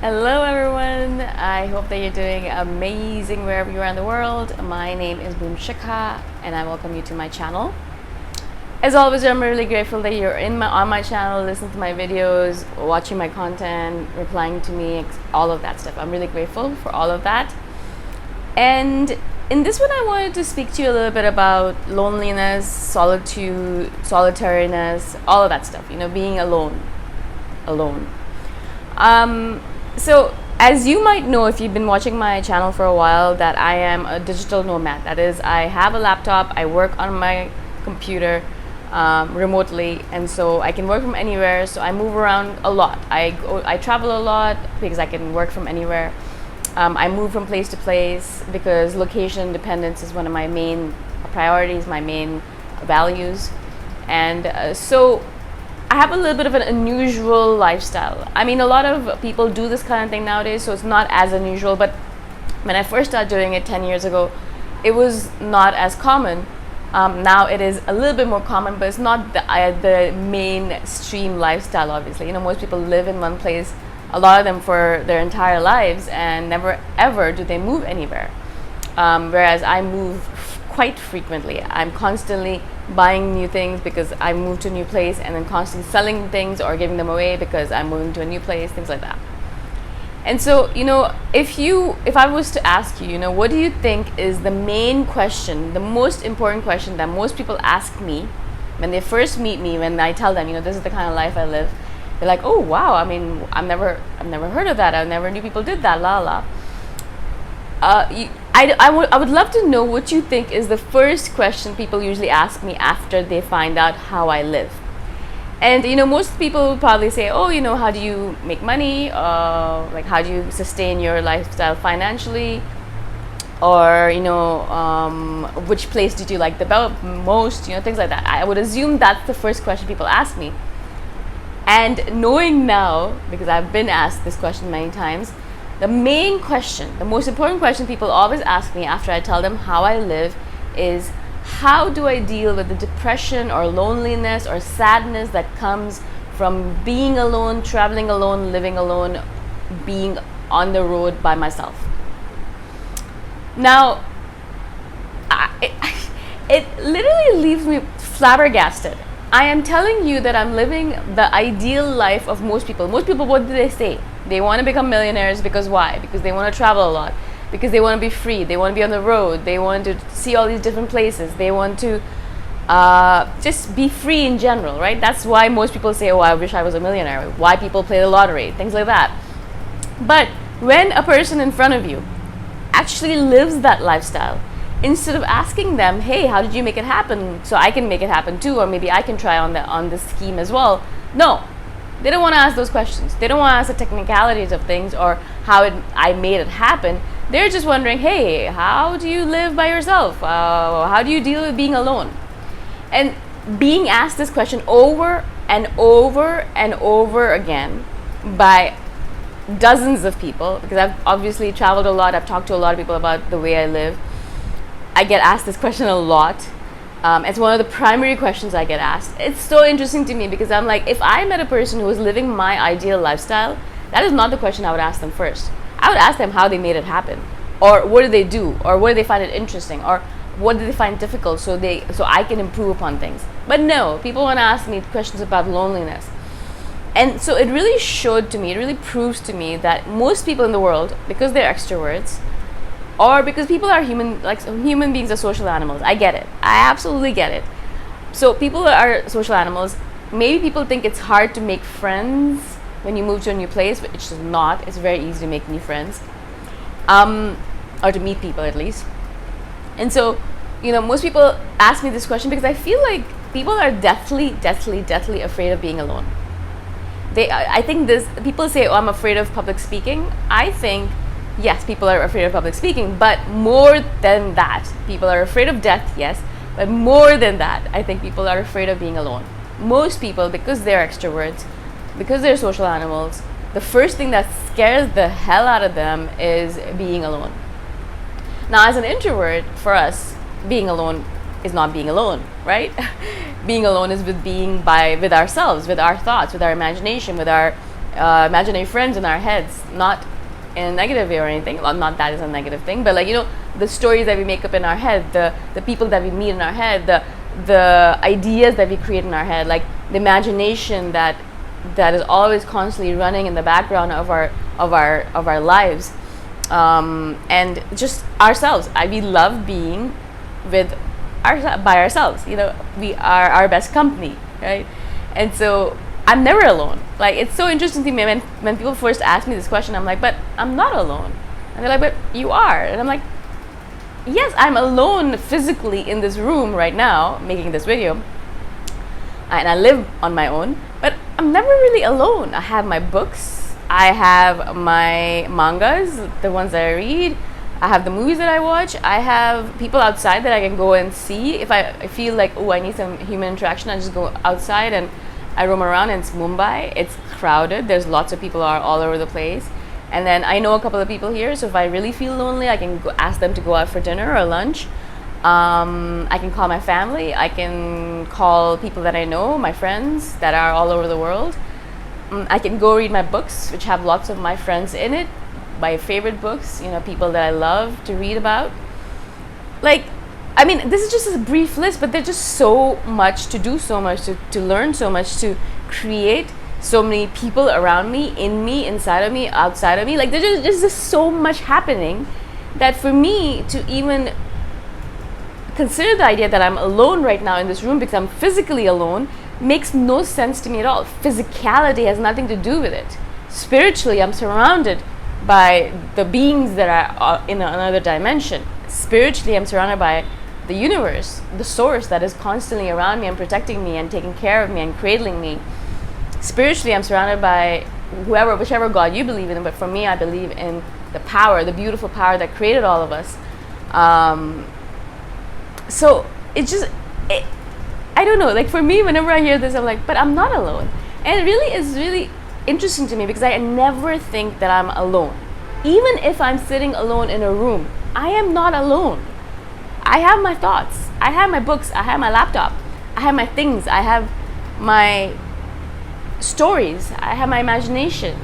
Hello, everyone. I hope that you're doing amazing wherever you are in the world. My name is Boom Shikha, and I welcome you to my channel. As always, I'm really grateful that you're on my channel, listening to my videos, watching my content, replying to me, all of that stuff. I'm really grateful for all of that. And in this one, I wanted to speak to you a little bit about loneliness, solitude, solitariness, all of that stuff. Being alone. So as you might know, if you've been watching my channel for a while, that I am a digital nomad. That is, I have a laptop, I work on my computer remotely, and so I can work from anywhere. So I move around a lot. I travel a lot because I can work from anywhere. I move from place to place because location independence is one of my main priorities, my main values. And so I have a little bit of an unusual lifestyle. I mean, a lot of people do this kind of thing nowadays, so it's not as unusual. But when I first started doing it 10 years ago, it was not as common. Now it is a little bit more common, but it's not the mainstream lifestyle, obviously. Most people live in one place, a lot of them for their entire lives, and never ever do they move anywhere. Whereas I move quite frequently. I'm constantly buying new things because I moved to a new place, and then constantly selling things or giving them away because I'm moving to a new place, things like that. And so, if I was to ask you, what do you think is the main question, the most important question that most people ask me when they first meet me, when I tell them, this is the kind of life I live? They're like, oh wow, I mean, I've never heard of that. I never knew people did that, la la. I would love to know what you think is the first question people usually ask me after they find out how I live. And most people will probably say, oh, how do you make money? Like, how do you sustain your lifestyle financially? Or which place did you like the most? Things like that. I would assume that's the first question people ask me. And knowing now, because I've been asked this question many times, the main question, the most important question people always ask me after I tell them how I live is, how do I deal with the depression or loneliness or sadness that comes from being alone, traveling alone, living alone, being on the road by myself? Now, it literally leaves me flabbergasted. I am telling you that I'm living the ideal life of most people. Most people, what do they say? They want to become millionaires because why? Because they want to travel a lot. Because they want to be free. They want to be on the road. They want to see all these different places. They want to just be free in general, right? That's why most people say, oh, I wish I was a millionaire. Why people play the lottery, things like that. But when a person in front of you actually lives that lifestyle, instead of asking them, hey, how did you make it happen so I can make it happen too, or maybe I can try on this scheme as well. No, they don't want to ask those questions. They don't want to ask the technicalities of things or how I made it happen. They're just wondering, hey, how do you live by yourself? How do you deal with being alone? And being asked this question over and over and over again by dozens of people, because I've obviously traveled a lot, I've talked to a lot of people about the way I live. I get asked this question a lot. It's one of the primary questions I get asked. It's so interesting to me because I'm like, if I met a person who was living my ideal lifestyle, that is not the question I would ask them first. I would ask them how they made it happen, or what do they do, or what do they find it interesting, or what do they find difficult so I can improve upon things. But no, people want to ask me questions about loneliness. And so it really showed to me, it really proves to me that most people in the world, because they're extroverts, or because people are human beings are social animals. I get it. I absolutely get it. So people are social animals. Maybe people think it's hard to make friends when you move to a new place, but it's just not. It's very easy to make new friends, or to meet people at least. And so, most people ask me this question because I feel like people are deathly afraid of being alone. I think people say, oh, I'm afraid of public speaking. I think, yes, people are afraid of public speaking, but more than that, people are afraid of death, yes, but more than that, I think people are afraid of being alone. Most people, because they're extroverts, because they're social animals, the first thing that scares the hell out of them is being alone. Now, as an introvert, for us, being alone is not being alone, right? Being alone is with being with ourselves, with our thoughts, with our imagination, with our imaginary friends in our heads, not in a negative way or anything. Well, not that is a negative thing, but like, you know, the stories that we make up in our head, the people that we meet in our head, the ideas that we create in our head, like the imagination that is always constantly running in the background of our lives, and just ourselves. We love being by ourselves. You know, we are our best company, right? And so I'm never alone. Like, it's so interesting to me when people first ask me this question, I'm like, but I'm not alone. And they're like, but you are. And I'm like, yes, I'm alone physically in this room right now making this video, and I live on my own, but I'm never really alone. I have my books, I have my mangas, the ones that I read, I have the movies that I watch, I have people outside that I can go and see. If I feel like, oh, I need some human interaction, I just go outside and I roam around. And it's Mumbai, it's crowded, there's lots of people all over the place. And then I know a couple of people here, so if I really feel lonely, I can ask them to go out for dinner or lunch. I can call my family, I can call people that I know, my friends that are all over the world. I can go read my books, which have lots of my friends in it, my favorite books, you know, people that I love to read about. Like, I mean, this is just a brief list, but there's just so much to do, so much to learn, so much to create, so many people around me, in me, inside of me, outside of me. Like, there's just so much happening that for me to even consider the idea that I'm alone right now in this room because I'm physically alone makes no sense to me at all. Physicality has nothing to do with it. Spiritually, I'm surrounded by the beings that are in another dimension. Spiritually, I'm surrounded by the universe, the source that is constantly around me and protecting me and taking care of me and cradling me. Spiritually, I'm surrounded by whichever God you believe in, but for me, I believe in the power, the beautiful power that created all of us. So it's just, I don't know, like for me, whenever I hear this, I'm like, but I'm not alone. And it really is really interesting to me because I never think that I'm alone. Even if I'm sitting alone in a room, I am not alone. I have my thoughts, I have my books, I have my laptop, I have my things, I have my stories, I have my imagination.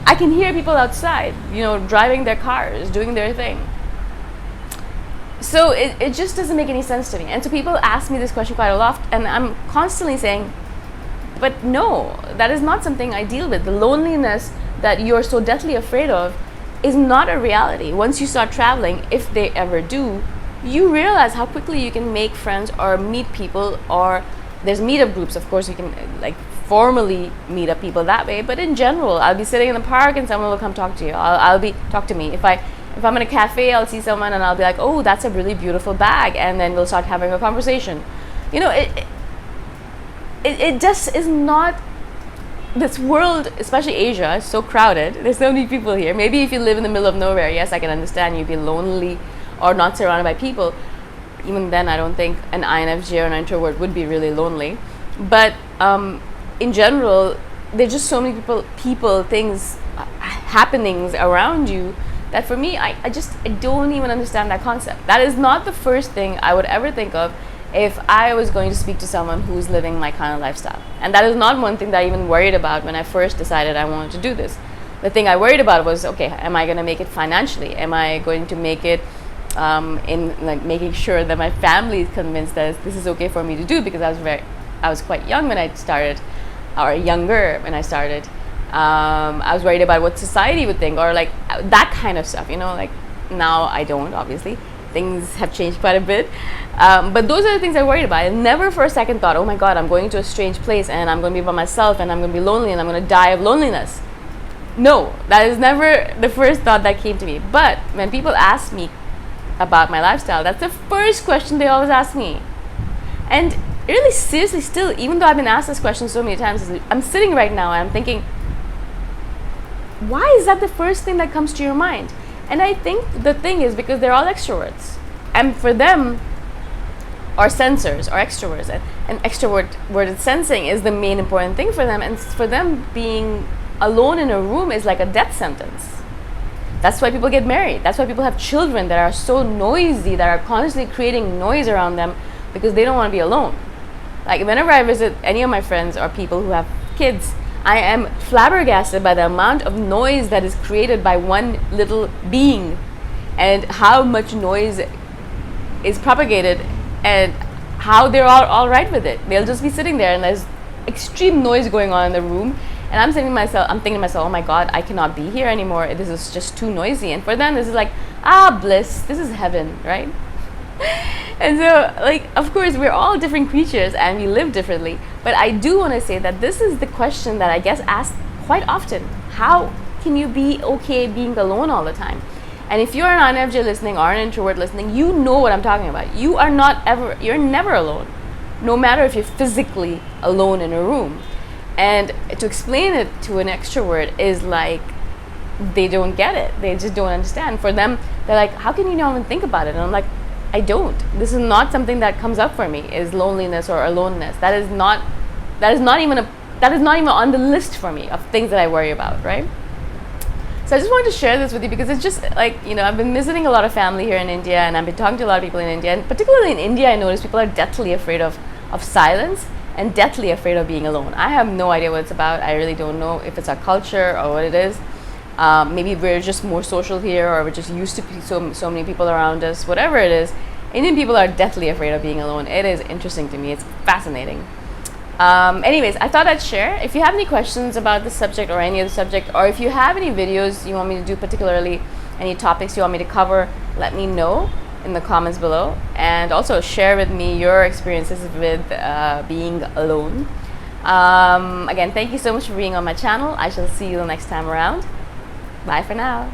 I can hear people outside, you know, driving their cars, doing their thing. So it just doesn't make any sense to me. And so people ask me this question quite a lot, and I'm constantly saying, but no, that is not something I deal with. The loneliness that you're so deathly afraid of is not a reality. Once you start traveling, if they ever do, you realize how quickly you can make friends or meet people, or there's meetup groups. Of course, you can like formally meet up people that way, but in general, I'll be sitting in the park and someone will come talk to you. Talk to me. If I'm in a cafe, I'll see someone and I'll be like, oh, that's a really beautiful bag, and then we'll start having a conversation. You know, it just is not. This world, especially Asia, is so crowded. There's so many people here. Maybe if you live in the middle of nowhere, yes, I can understand you'd be lonely or not surrounded by people. Even then, I don't think an INFJ or an introvert would be really lonely. But in general, there's just so many people, things, happenings around you that for me, I don't even understand that concept. That is not the first thing I would ever think of if I was going to speak to someone who's living my kind of lifestyle. And that is not one thing that I even worried about when I first decided I wanted to do this. The thing I worried about was, okay, am I going to make it financially? Am I going to make it in like making sure that my family is convinced that this is okay for me to do? Because I was quite young when I started, or younger when I started. I was worried about what society would think, or like that kind of stuff, you know, like now I don't, obviously. Things have changed quite a bit. But those are the things I worried about. I never for a second thought, oh my God, I'm going to a strange place and I'm going to be by myself and I'm going to be lonely and I'm going to die of loneliness. No, that is never the first thought that came to me. But when people ask me about my lifestyle, that's the first question they always ask me. And really seriously still, even though I've been asked this question so many times, I'm sitting right now and I'm thinking, why is that the first thing that comes to your mind? And I think the thing is because they're all extroverts, and for them, or sensors or extroverts, and extroverted sensing is the main important thing for them. And for them, being alone in a room is like a death sentence. That's why people get married. That's why people have children that are so noisy, that are constantly creating noise around them, because they don't want to be alone. Like whenever I visit any of my friends or people who have kids, I am flabbergasted by the amount of noise that is created by one little being, and how much noise is propagated, and how they're all right with it. They'll just be sitting there and there's extreme noise going on in the room, and I'm thinking to myself, oh my god, I cannot be here anymore. This is just too noisy. And for them, this is like, bliss. This is heaven, right? And so, like, of course, we're all different creatures and we live differently. But I do want to say that this is the question that I guess asked quite often. How can you be okay being alone all the time? And if you're an INFJ listening or an introvert listening, you know what I'm talking about. You're never alone, no matter if you're physically alone in a room. And to explain it to an extrovert is like, they don't get it. They just don't understand. For them, they're like, how can you not even think about it? And I'm like, I don't. This is not something that comes up for me, is loneliness or aloneness. That is not even on the list for me of things that I worry about, right? So I just wanted to share this with you because it's just like, I've been visiting a lot of family here in India, and I've been talking to a lot of people in India, and particularly in India, I notice people are deathly afraid of silence and deathly afraid of being alone. I have no idea what it's about. I really don't know if it's our culture or what it is. Maybe we're just more social here, or we're just used to so many people around us. Whatever it is, Indian people are deathly afraid of being alone. It is interesting to me. It's fascinating. Anyways, I thought I'd share. If you have any questions about this subject or any other subject, or if you have any videos you want me to do, particularly any topics you want me to cover, let me know in the comments below. And also share with me your experiences with being alone. Again, thank you so much for being on my channel. I shall see you the next time around. Bye for now.